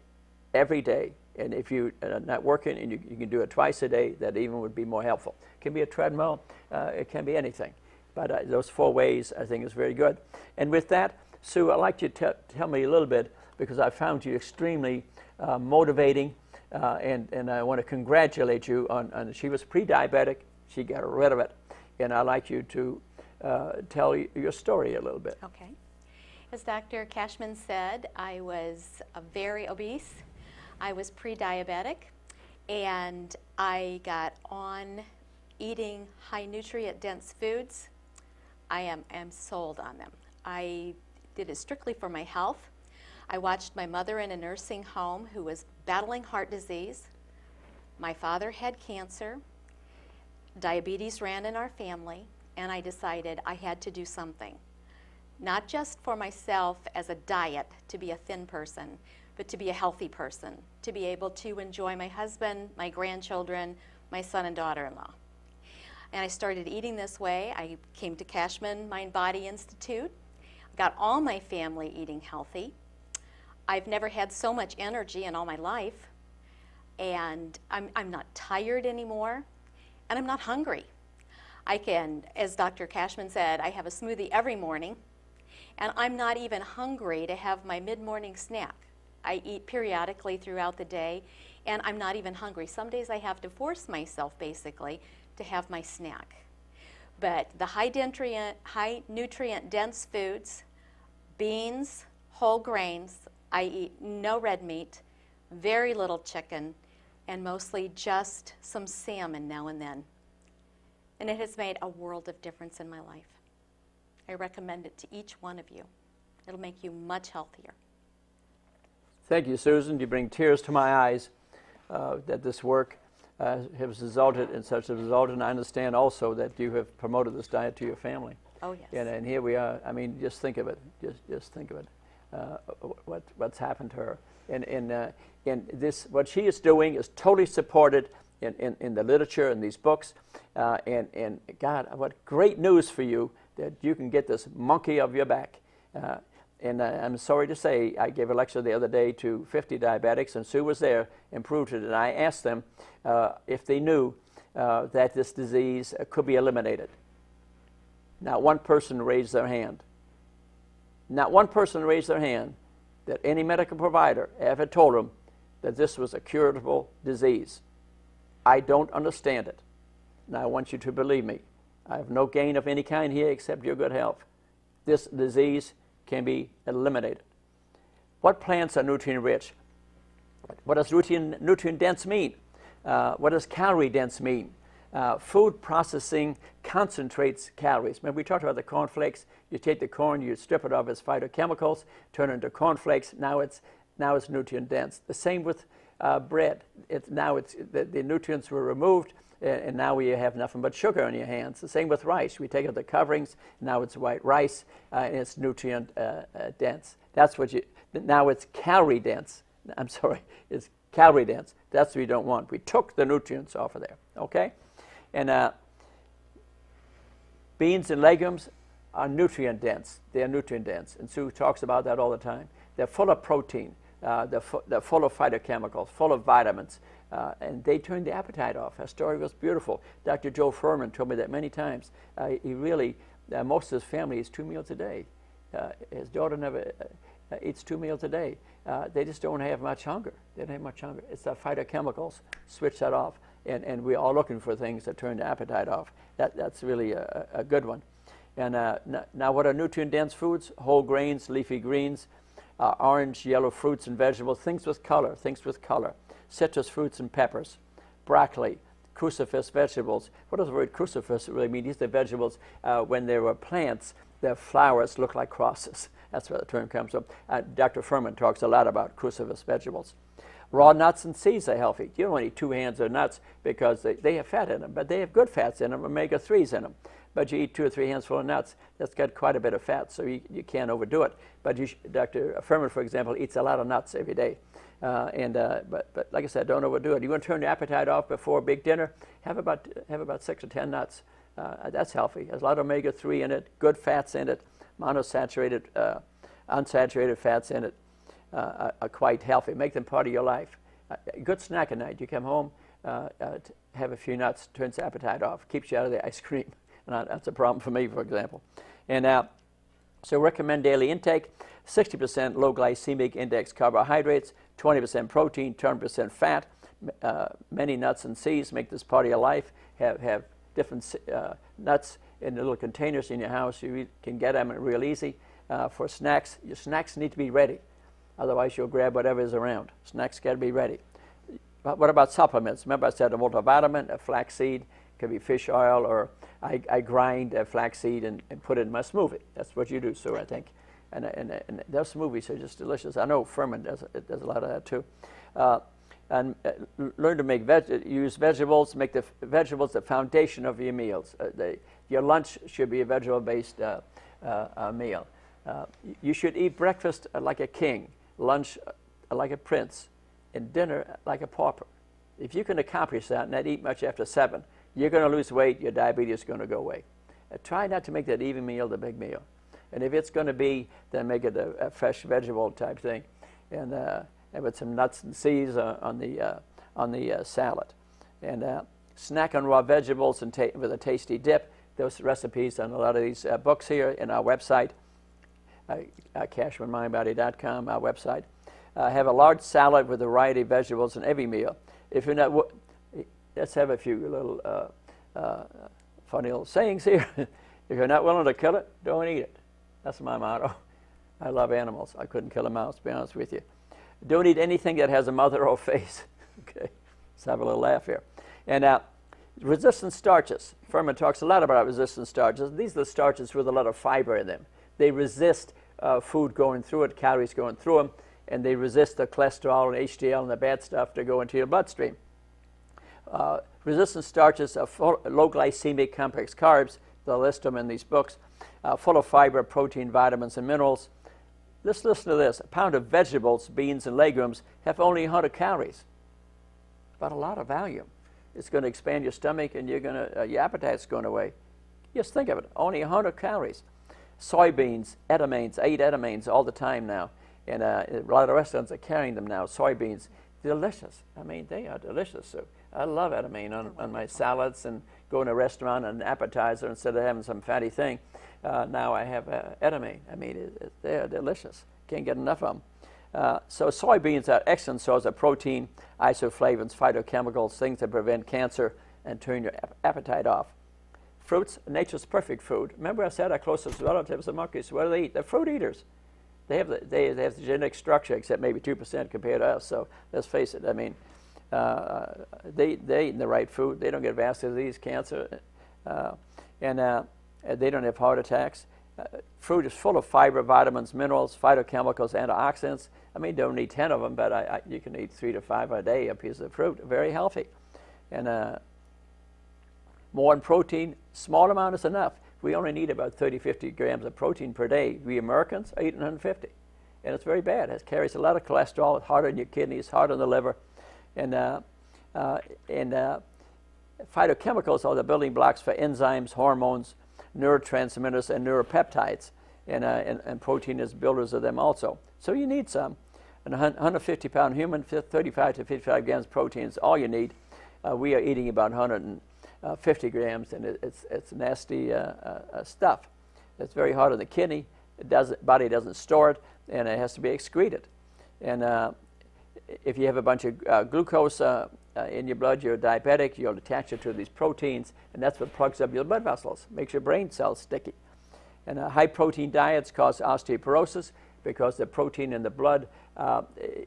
And if you're not working and you can do it twice a day, that even would be more helpful. It can be a treadmill. It can be anything. But those 4 ways, I think, is very good. And with that, Sue, I'd like you to tell me a little bit, because I found you extremely motivating, and I want to congratulate you on she was pre-diabetic. She got rid of it. And I'd like you to tell your story a little bit. Okay. As Dr. Cashman said, I was very obese. I was pre-diabetic, and I got on eating high nutrient dense foods. I am sold on them. I did it strictly for my health. I watched my mother in a nursing home who was battling heart disease. My father had cancer. Diabetes ran in our family, and I decided I had to do something. Not just for myself as a diet to be a thin person, but to be a healthy person, to be able to enjoy my husband, my grandchildren, my son and daughter-in-law. And I started eating this way. I came to Cashman Mind Body Institute, got all my family eating healthy. I've never had so much energy in all my life, and I'm not tired anymore, and I'm not hungry. I can, as Dr. Cashman said, I have a smoothie every morning, and I'm not even hungry to have my mid-morning snack. I eat periodically throughout the day, and I'm not even hungry. Some days I have to force myself, basically, to have my snack. But the high nutrient dense foods, beans, whole grains, I eat no red meat, very little chicken, and mostly just some salmon now and then. And it has made a world of difference in my life. I recommend it to each one of you. It'll make you much healthier. Thank you, Susan. You bring tears to my eyes that this work has resulted in such a result, and I understand also that you have promoted this diet to your family. Oh, yes. And here we are. I mean, just think of it. Just think of it. What's happened to her. And this, what she is doing is totally supported in the literature and these books. And God, what great news for you that you can get this monkey off your back. And I'm sorry to say, I gave a lecture the other day to 50 diabetics, and Sue was there and proved it. And I asked them if they knew that this disease could be eliminated. Not one person raised their hand. Not one person raised their hand that any medical provider ever told them that this was a curable disease. I don't understand it. And I want you to believe me. I have no gain of any kind here except your good health. This disease can be eliminated. What plants are nutrient rich? What does nutrient dense mean? What does calorie dense mean? Food processing concentrates calories. Remember, we talked about the cornflakes. You take the corn, you strip it of its phytochemicals, turn it into cornflakes. Now it's nutrient dense. The same with bread. The nutrients were removed, and now you have nothing but sugar in your hands. The same with rice. We take out the coverings. Now it's white rice, and it's nutrient dense. That's what now it's calorie dense. I'm sorry, it's calorie dense. That's what we don't want. We took the nutrients off of there. Okay, and beans and legumes are nutrient dense. They are nutrient dense, and Sue talks about that all the time. They're full of protein. They're full of phytochemicals, full of vitamins, and they turn the appetite off. Her story was beautiful. Dr. Joe Furman told me that many times. He really, most of his family eats 2 meals a day. His daughter never eats 2 meals a day. They just don't have much hunger. They don't have much hunger. It's the phytochemicals. Switch that off, and we're all looking for things that turn the appetite off. That's really a good one. And now what are nutrient-dense foods? Whole grains, leafy greens, orange, yellow fruits and vegetables, things with color, citrus fruits and peppers, broccoli, crucifers vegetables. What does the word crucifers really mean? These are vegetables, when they were plants, their flowers look like crosses. That's where the term comes from. Dr. Furman talks a lot about crucifers vegetables. Raw nuts and seeds are healthy. You don't eat 2 hands of nuts because they have fat in them, but they have good fats in them, omega-3s in them. But you eat 2 or 3 handfuls of nuts, that's got quite a bit of fat, so you can't overdo it. But Dr. Furman, for example, eats a lot of nuts every day. But like I said, don't overdo it. You want to turn your appetite off before a big dinner? Have about 6 or 10 nuts. That's healthy. There's a lot of omega-3 in it, good fats in it, monosaturated, unsaturated fats in it are quite healthy. Make them part of your life. A good snack at night. You come home, have a few nuts, turns the appetite off, keeps you out of the ice cream. And that's a problem for me, for example. And so recommend daily intake, 60% low glycemic index carbohydrates, 20% protein, 10% fat. Many nuts and seeds. Make this part of your life. Have different nuts in the little containers in your house. You can get them real easy. For snacks, your snacks need to be ready. Otherwise, you'll grab whatever is around. Snacks got to be ready. But what about supplements? Remember I said a multivitamin, a flaxseed, could be fish oil, or I grind a flaxseed and put it in my smoothie. That's what you do, Sue, I think. And those smoothies are just delicious. I know Furman does a lot of that too. And learn to use vegetables. Make the vegetables the foundation of your meals. Your lunch should be a vegetable-based meal. You should eat breakfast like a king, lunch like a prince, and dinner like a pauper. If you can accomplish that and not eat much after 7, you're going to lose weight, your diabetes is going to go away. Try not to make that even meal the big meal. And if it's going to be, then make it a fresh vegetable type thing. And with some nuts and seeds on the salad. And snack on raw vegetables and with a tasty dip. those recipes on a lot of these books here in our website, CashmanMindBody.com, our website. Have a large salad with a variety of vegetables in every meal. If you're not, let's have a few little funny little sayings here. If you're not willing to kill it, don't eat it. That's my motto. I love animals. I couldn't kill a mouse, to be honest with you. Don't eat anything that has a mother or face. Okay, let's have a little laugh here. And resistant starches. Furman talks a lot about resistant starches. These are the starches with a lot of fiber in them. They resist food going through it, calories going through them, and they resist the cholesterol and HDL and the bad stuff to go into your bloodstream. Resistant starches are low glycemic complex carbs. They'll list them in these books. Full of fiber, protein, vitamins, and minerals. Let's listen to this. A pound of vegetables, beans, and legumes have only 100 calories, but a lot of value. It's going to expand your stomach, and your appetite's going away. Just think of it, only 100 calories. Soybeans, edamames, I eat edamames all the time now, and a lot of restaurants are carrying them now. Soybeans, delicious. I mean, they are delicious. So I love edamame on my salads, and go in a restaurant and an appetizer instead of having some fatty thing. Now I have edamame. I mean, they're delicious. Can't get enough of them. So soybeans are excellent source of protein, isoflavones, phytochemicals, things that prevent cancer and turn your appetite off. Fruits, nature's perfect food. Remember I said our closest relatives are monkeys. What do they eat? They're fruit eaters. They have the genetic structure, except maybe 2% compared to us. So let's face it. I mean, they eat the right food. They don't get vascular disease, cancer, and they don't have heart attacks. Fruit is full of fiber, vitamins, minerals, phytochemicals, antioxidants. I mean, don't eat 10 of them, but you can eat 3 to 5 a day, a piece of fruit. Very healthy. And more in protein, small amount is enough. We only need about 30, 50 grams of protein per day. We Americans are eating 150. And it's very bad. It carries a lot of cholesterol. It's hard on your kidneys, hard on the liver. And phytochemicals are the building blocks for enzymes, hormones, neurotransmitters, and neuropeptides. And protein is builders of them also. So you need some. And a 150-pound human, 35 to 55 grams of protein is all you need. We are eating about 150 grams, and it's nasty stuff. It's very hard on the kidney. Body doesn't store it, and it has to be excreted. And if you have a bunch of glucose in your blood, you're diabetic, you'll attach it to these proteins, and that's what plugs up your blood vessels, makes your brain cells sticky. And high-protein diets cause osteoporosis because the protein in the blood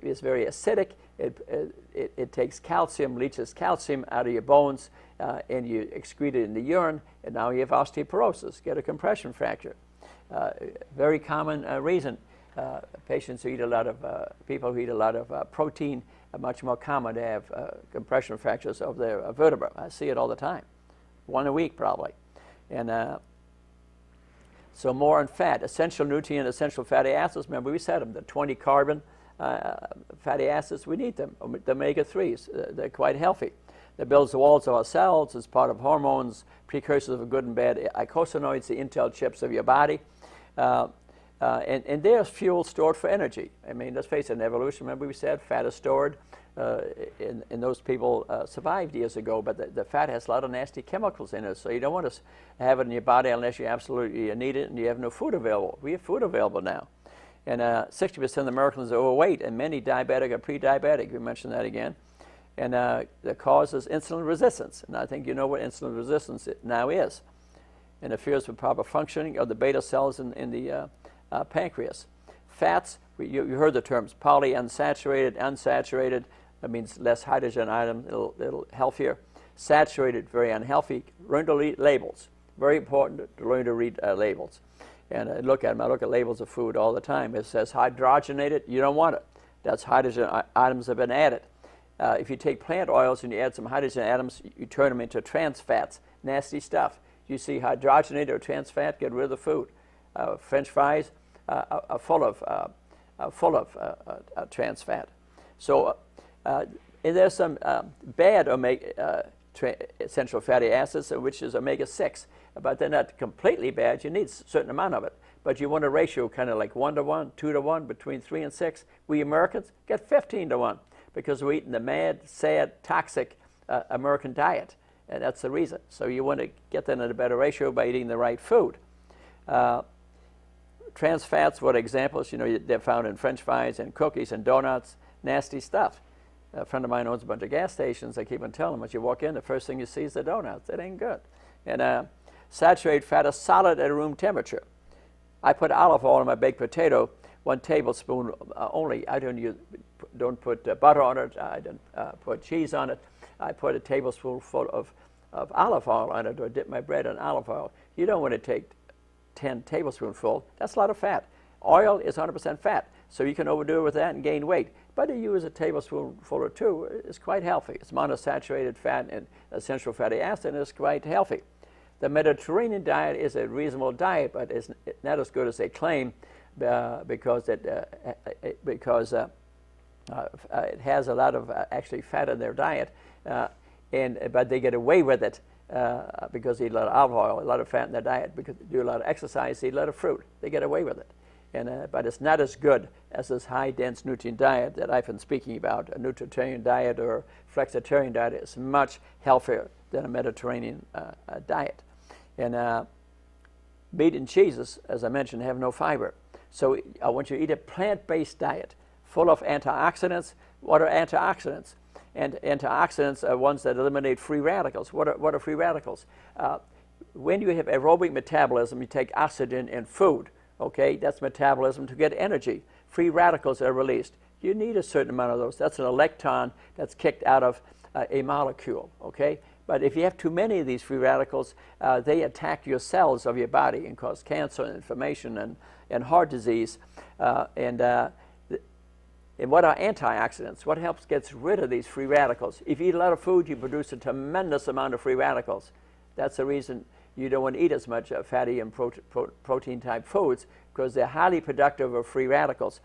is very acidic. It takes calcium, leaches calcium out of your bones, and you excrete it in the urine, and now you have osteoporosis, get a compression fracture. Very common reason. Patients who eat a lot of, people who eat a lot of protein are much more common to have compression fractures of their vertebra. I see it all the time, 1 a week probably. And so more on fat, essential nutrient, essential fatty acids. Remember we said them, the 20 carbon fatty acids, we need them. The omega-3s, they're quite healthy. That builds the walls of our cells, is part of hormones, precursors of good and bad eicosanoids, the intel chips of your body. And there's fuel stored for energy. I mean, let's face it, in evolution, remember we said fat is stored, and those people survived years ago, but the fat has a lot of nasty chemicals in it, so you don't want to have it in your body unless you absolutely need it and you have no food available. We have food available now. And 60% of Americans are overweight, and many diabetic or pre-diabetic. We mentioned that again. And the cause is insulin resistance, and I think you know what insulin resistance now is. It interferes with proper functioning of the beta cells in the pancreas. Fats, you heard the terms polyunsaturated, unsaturated. That means less hydrogen item, a little healthier. Saturated, very unhealthy. Learn to read labels. Very important to learn to read labels. And look at them. I look at labels of food all the time. It says hydrogenated, you don't want it. That's hydrogen items have been added. If you take plant oils and you add some hydrogen atoms, you turn them into trans fats, nasty stuff. You see hydrogenated or trans fat, get rid of the food. French fries are full of trans fat. So and there's some bad essential fatty acids, which is omega-6, but they're not completely bad. You need a certain amount of it, but you want a ratio kind of like 1-to-1, 2-to-1, between 3 and 6. We Americans get 15-to-1 because we're eating the mad, sad, toxic American diet. and that's the reason. So you want to get that in a better ratio by eating the right food. Trans fats, what examples? They're found in French fries and cookies and donuts, nasty stuff. A friend of mine owns a bunch of gas stations. I keep on telling him, as you walk in, the first thing you see is the donuts. It ain't good. And saturated fat is solid at room temperature. I put olive oil on my baked potato, 1 tablespoon only. I don't put butter on it. I don't put cheese on it. I put a tablespoonful of olive oil on it, or dip my bread in olive oil. You don't want to take 10 tablespoonfuls. That's a lot of fat. Oil is 100% fat, so you can overdo it with that and gain weight. But to use a tablespoonful or 2 is quite healthy. It's monounsaturated fat and essential fatty acid, and it's quite healthy. The Mediterranean diet is a reasonable diet, but it's not as good as they claim because it has a lot of actually fat in their diet, but they get away with it because they eat a lot of olive oil, a lot of fat in their diet, because they do a lot of exercise, they eat a lot of fruit. They get away with it. But it's not as good as this high-dense nutrient diet that I've been speaking about. A nutritarian diet or flexitarian diet is much healthier than a Mediterranean diet. And meat and cheeses, as I mentioned, have no fiber. So I want you to eat a plant-based diet full of antioxidants. What are antioxidants? And antioxidants are ones that eliminate free radicals. What are free radicals? When you have aerobic metabolism, you take oxygen in food. Okay, that's metabolism to get energy. Free radicals are released. You need a certain amount of those. That's an electron that's kicked out of a molecule. Okay, but if you have too many of these free radicals, they attack your cells of your body and cause cancer and inflammation and heart disease. And what are antioxidants? What helps get rid of these free radicals? If you eat a lot of food, you produce a tremendous amount of free radicals. That's the reason you don't want to eat as much fatty and protein-type foods, because they're highly productive of free radicals.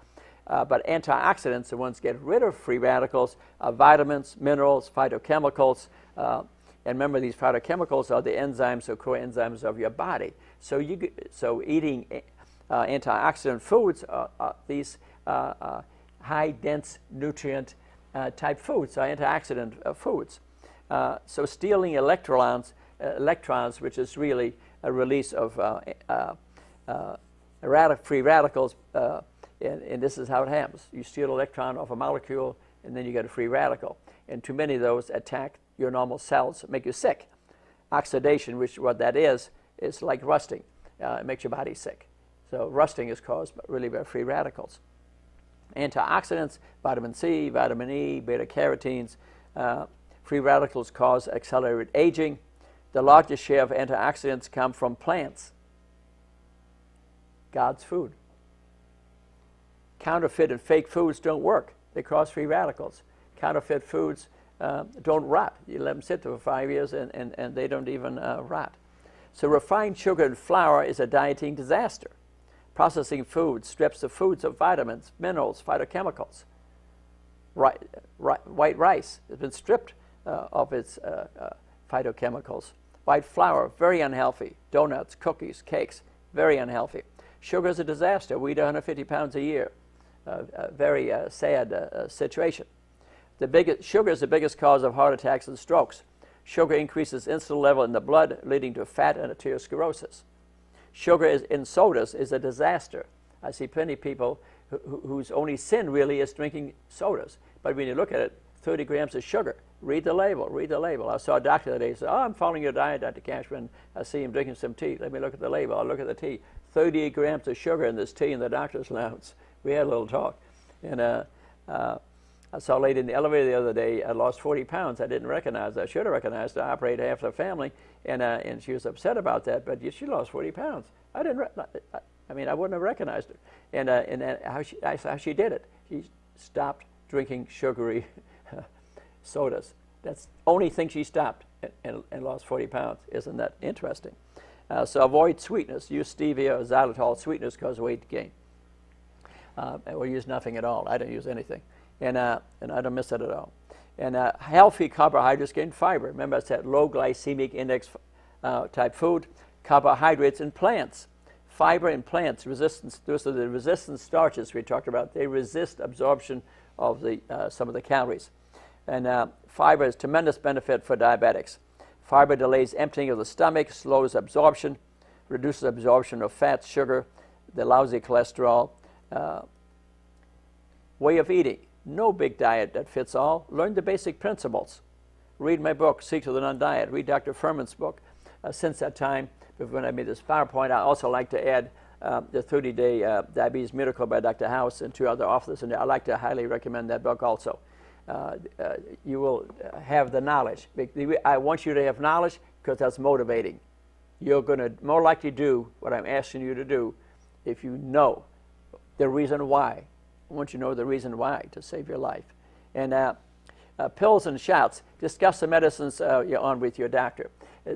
But antioxidants, the ones that get rid of free radicals, are vitamins, minerals, phytochemicals. And remember, these phytochemicals are the enzymes or coenzymes of your body. So eating antioxidant foods are these high-dense nutrient type foods, are antioxidant foods. So stealing electrons, which is really a release of free radicals, and this is how it happens. You steal an electron off a molecule, and then you get a free radical. And too many of those attack your normal cells, make you sick. Oxidation, which what that is like rusting. It makes your body sick. So rusting is caused really by free radicals. Antioxidants, vitamin C, vitamin E, beta-carotenes. Free radicals cause accelerated aging. The largest share of antioxidants come from plants. God's food. Counterfeit and fake foods don't work. They cause free radicals. Counterfeit foods don't rot. You let them sit for 5 years and they don't even rot. So refined sugar and flour is a dieting disaster. Processing foods strips the foods of vitamins, minerals, phytochemicals. White rice has been stripped of its phytochemicals. White flour, very unhealthy. Donuts, cookies, cakes, very unhealthy. Sugar is a disaster. We eat 150 pounds a year. A very sad situation. Sugar is the biggest cause of heart attacks and strokes. Sugar increases insulin level in the blood, leading to fat and arteriosclerosis. Sugar in sodas is a disaster. I see plenty of people whose only sin really is drinking sodas. But when you look at it, 30 grams of sugar. Read the label, read the label. I saw a doctor today say, I'm following your diet, Dr. Cashman. I see him drinking some tea. Let me look at the label. I'll look at the tea. 38 grams of sugar in this tea in the doctor's lounge. We had a little talk. And I saw a lady in the elevator the other day. I lost 40 pounds. I didn't recognize her. I should have recognized her. I operated half the family. And she was upset about that. But she lost 40 pounds. I wouldn't have recognized her. And how she did it. She stopped drinking sugary sodas. That's the only thing she stopped and lost 40 pounds. Isn't that interesting? So avoid sweetness. Use stevia or xylitol. Sweetness cause weight gain. Or use nothing at all. I don't use anything. And I don't miss it at all. And healthy carbohydrates gain fiber. Remember I said low glycemic index type food. Carbohydrates in plants. Fiber in plants. Resistance. Those are the resistant starches we talked about. They resist absorption of some of the calories. And fiber has tremendous benefit for diabetics. Fiber delays emptying of the stomach, slows absorption, reduces absorption of fat, sugar, the lousy cholesterol. Way of eating. No big diet that fits all. Learn the basic principles. Read my book, Secrets of the Nun Diet. Read Dr. Furman's book. Since that time, when I made this PowerPoint, I also like to add the 30-Day Diabetes Miracle by Dr. House and 2 other authors. And I'd like to highly recommend that book also. You will have the knowledge. I want you to have knowledge because that's motivating. You're going to more likely do what I'm asking you to do if you know the reason why. I want you to know the reason why to save your life. And pills and shots. Discuss the medicines you're on with your doctor.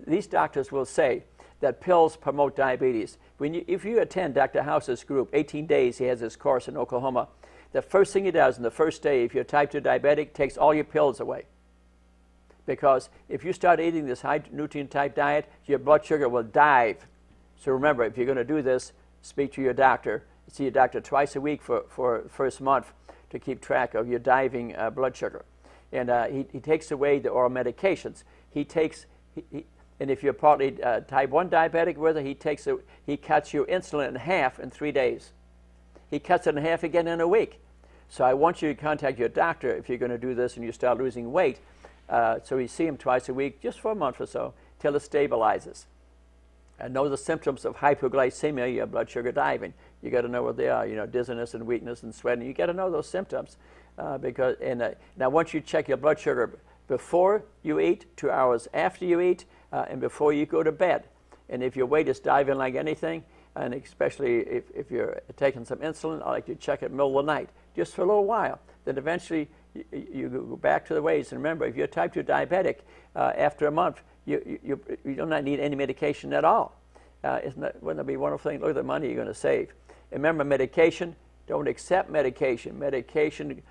These doctors will say that pills promote diabetes. If you attend Dr. House's group, 18 days, he has this course in Oklahoma, the first thing he does on the first day, if you're type 2 diabetic, takes all your pills away. Because if you start eating this high nutrient type diet, your blood sugar will dive. So remember, if you're going to do this, speak to your doctor. See your doctor twice a week for first month to keep track of your diving blood sugar. And he takes away the oral medications. And if you're partly type 1 diabetic with it, he cuts your insulin in half in 3 days. He cuts it in half again in a week. So I want you to contact your doctor if you're going to do this and you start losing weight. So you see him twice a week, just for a month or so, till it stabilizes. And know the symptoms of hypoglycemia, your blood sugar diving. You got to know what they are. Dizziness and weakness and sweating. You got to know those symptoms now once you check your blood sugar before you eat, 2 hours after you eat, and before you go to bed. And if your weight is diving like anything, and especially if you're taking some insulin, I like to check it middle of the night, just for a little while. Then eventually you go back to the ways. And remember, if you're type 2 diabetic, after a month, you do not need any medication at all. Wouldn't that be a wonderful thing? Look at the money you're going to save. And remember, medication, don't accept medication. Medication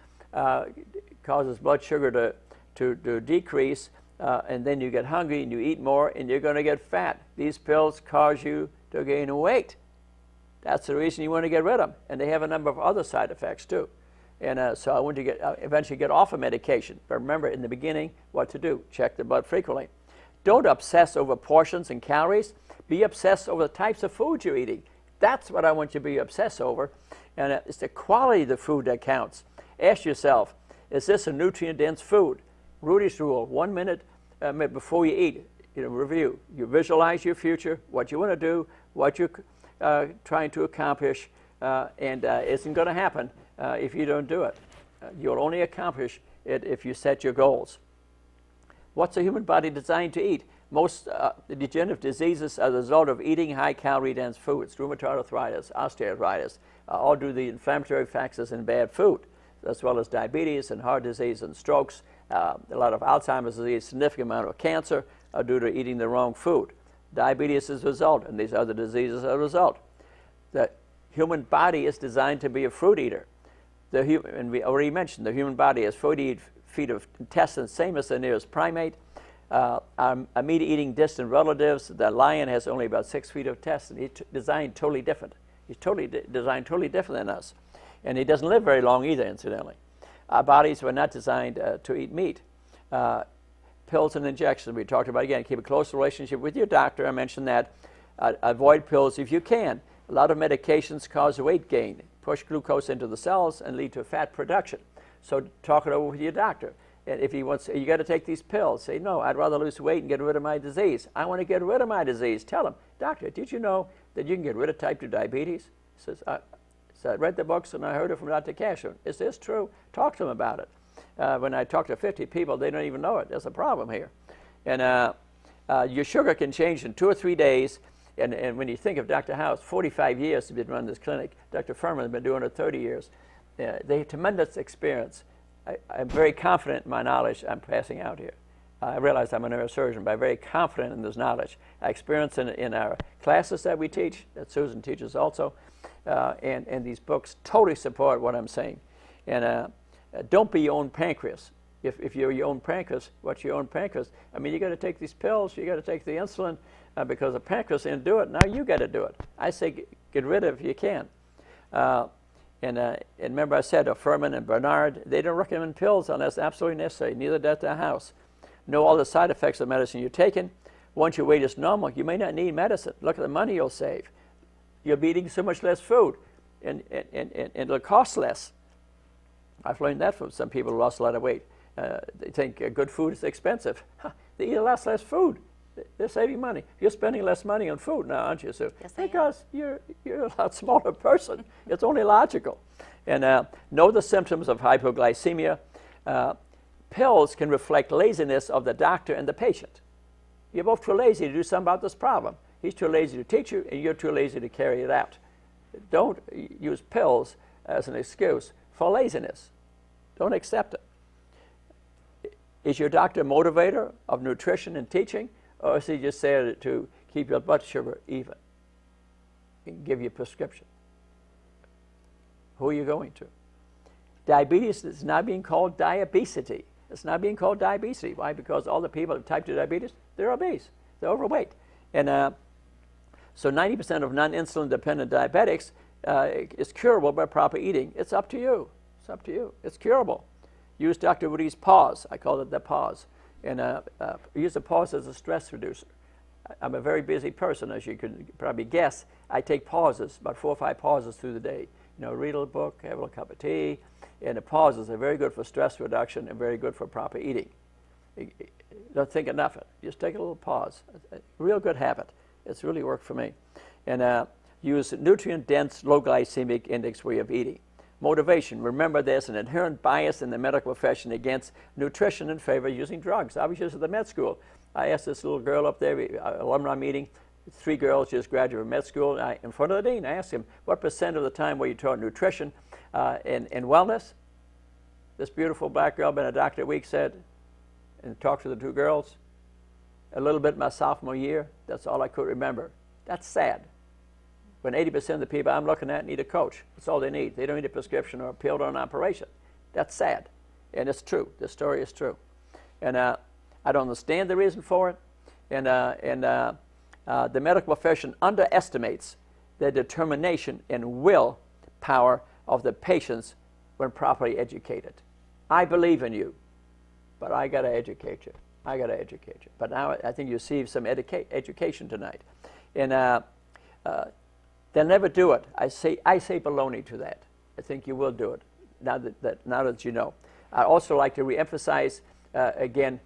causes blood sugar to decrease, and then you get hungry and you eat more and you're going to get fat. These pills cause you to gain weight. That's the reason you want to get rid of them. And they have a number of other side effects too. And so I want to eventually get off of medication. But remember, in the beginning, what to do. Check the blood frequently. Don't obsess over portions and calories. Be obsessed over the types of food you're eating. That's what I want you to be obsessed over. And it's the quality of the food that counts. Ask yourself, is this a nutrient-dense food? Rudy's rule, 1 minute before you eat, review. You visualize your future, what you want to do, what you're trying to accomplish, and it isn't going to happen if you don't do it. You'll only accomplish it if you set your goals. What's the human body designed to eat? Most degenerative diseases are the result of eating high-calorie dense foods. Rheumatoid arthritis, osteoarthritis, all due to the inflammatory factors in bad food, as well as diabetes and heart disease and strokes. A lot of Alzheimer's disease, significant amount of cancer are due to eating the wrong food. Diabetes is a result, and these other diseases are a result. The human body is designed to be a fruit eater. And we already mentioned the human body has 48 feet of intestines, same as the nearest primate. Our meat-eating distant relatives, the lion has only about 6 feet of intestines. He's designed totally different. He's designed totally different than us. And he doesn't live very long either, incidentally. Our bodies were not designed to eat meat. Pills and injections, we talked about again. Keep a close relationship with your doctor. I mentioned that. Avoid pills if you can. A lot of medications cause weight gain, push glucose into the cells, and lead to fat production. So talk it over with your doctor. And if he wants, you got to take these pills. Say, no, I'd rather lose weight and get rid of my disease. I want to get rid of my disease. Tell him, doctor, did you know that you can get rid of type 2 diabetes? He says, so I read the books and I heard it from Dr. Cashman. Is this true? Talk to them about it. When I talk to 50 people, they don't even know it. There's a problem here. And your sugar can change in 2 or 3 days. And when you think of Dr. House, 45 years he's been running this clinic. Dr. Furman has been doing it 30 years. They have tremendous experience. I'm very confident in my knowledge I'm passing out here. I realize I'm a neurosurgeon, but I'm very confident in this knowledge. I experience in our classes that we teach, that Susan teaches also, and these books totally support what I'm saying. And don't be your own pancreas. If you're your own pancreas, what's your own pancreas? I mean, you got to take these pills, you got to take the insulin, because the pancreas didn't do it. Now you got to do it. I say get rid of it if you can. And remember I said Furman and Bernard, they don't recommend pills unless absolutely necessary. Neither does the House. know all the side effects of medicine you're taking. Once your weight is normal, you may not need medicine. Look at the money you'll save. You'll be eating so much less food, and it'll cost less. I've learned that from some people who lost a lot of weight. They think good food is expensive. They eat a lot less food. They're saving money. You're spending less money on food now, aren't you, Sue? Yes, I am. Because you're a lot smaller person. It's only logical. And know the symptoms of hypoglycemia. Pills can reflect laziness of the doctor and the patient. You're both too lazy to do something about this problem. He's too lazy to teach you, and you're too lazy to carry it out. Don't use pills as an excuse for laziness. Don't accept it. Is your doctor a motivator of nutrition and teaching, or is he just there to keep your blood sugar even and give you a prescription? Who are you going to? Diabetes is now being called diabesity. It's not being called diabetes. Why? Because all the people with type 2 diabetes, they're obese. They're overweight. And so 90% of non-insulin dependent diabetics is curable by proper eating. It's up to you. It's up to you. It's curable. Use Dr. Woody's pause. I call it the pause. And use the pause as a stress reducer. I'm a very busy person, as you can probably guess. I take pauses, about 4 or 5 pauses through the day. You know, read a little book, have a little cup of tea. And the pauses are very good for stress reduction and very good for proper eating. Don't think enough of it. Just take a little pause. A real good habit. It's really worked for me. And use nutrient-dense, low glycemic index way of eating. Motivation. Remember, there's an inherent bias in the medical profession against nutrition in favor of using drugs. I was just at the med school. I asked this little girl up there, alumni meeting, 3 girls just graduated from med school. In front of the dean, I asked him, what % of the time were you taught nutrition and wellness? This beautiful black girl, been a doctor a week, said, and talked to the 2 girls, a little bit my sophomore year. That's all I could remember. That's sad. When 80% of the people I'm looking at need a coach. That's all they need. They don't need a prescription or a pill or an operation. That's sad. And it's true. The story is true. And I don't understand the reason for it. And the medical profession underestimates the determination and will power of the patients when properly educated. I believe in you, but I got to educate you. I got to educate you. But now I think you see some education tonight. And they'll never do it. I say baloney to that. I think you will do it now that you know. I'd also like to reemphasize again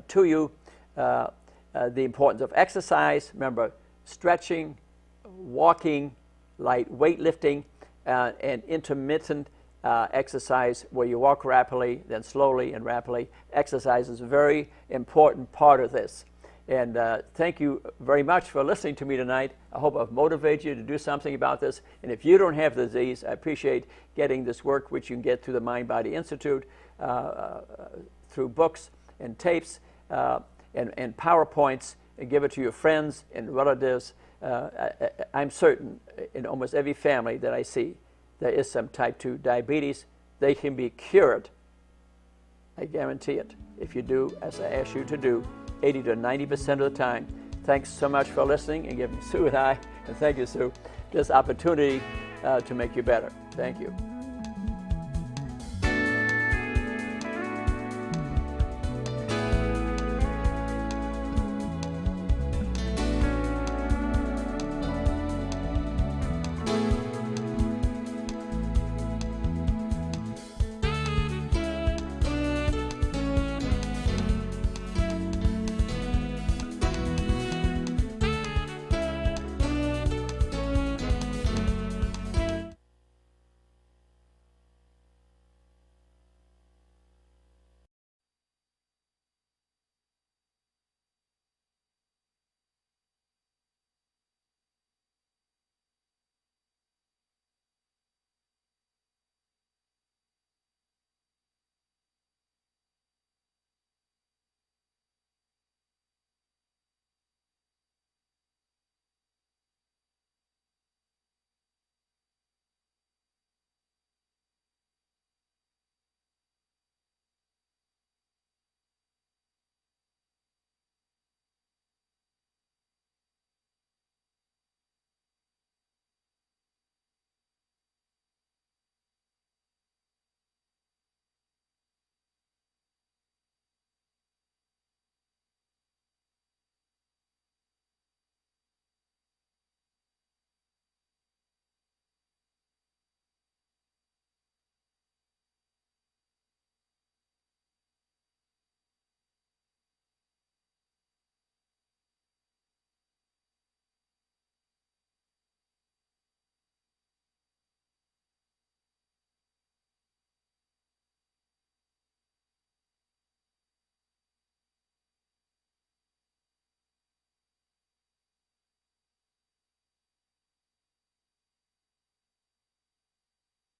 to you the importance of exercise. Remember, stretching, walking, light weightlifting, and intermittent exercise where you walk rapidly, then slowly and rapidly. Exercise is a very important part of this. And thank you very much for listening to me tonight. I hope I've motivated you to do something about this. And if you don't have the disease, I appreciate getting this work, which you can get through the Mind Body Institute, through books and tapes and PowerPoints, and give it to your friends and relatives. I'm certain in almost every family that I see, there is some type 2 diabetes. They can be cured. I guarantee it. If you do, as I ask you to do, 80 to 90% of the time. Thanks so much for listening and giving Sue and I, and thank you, Sue, this opportunity to make you better. Thank you.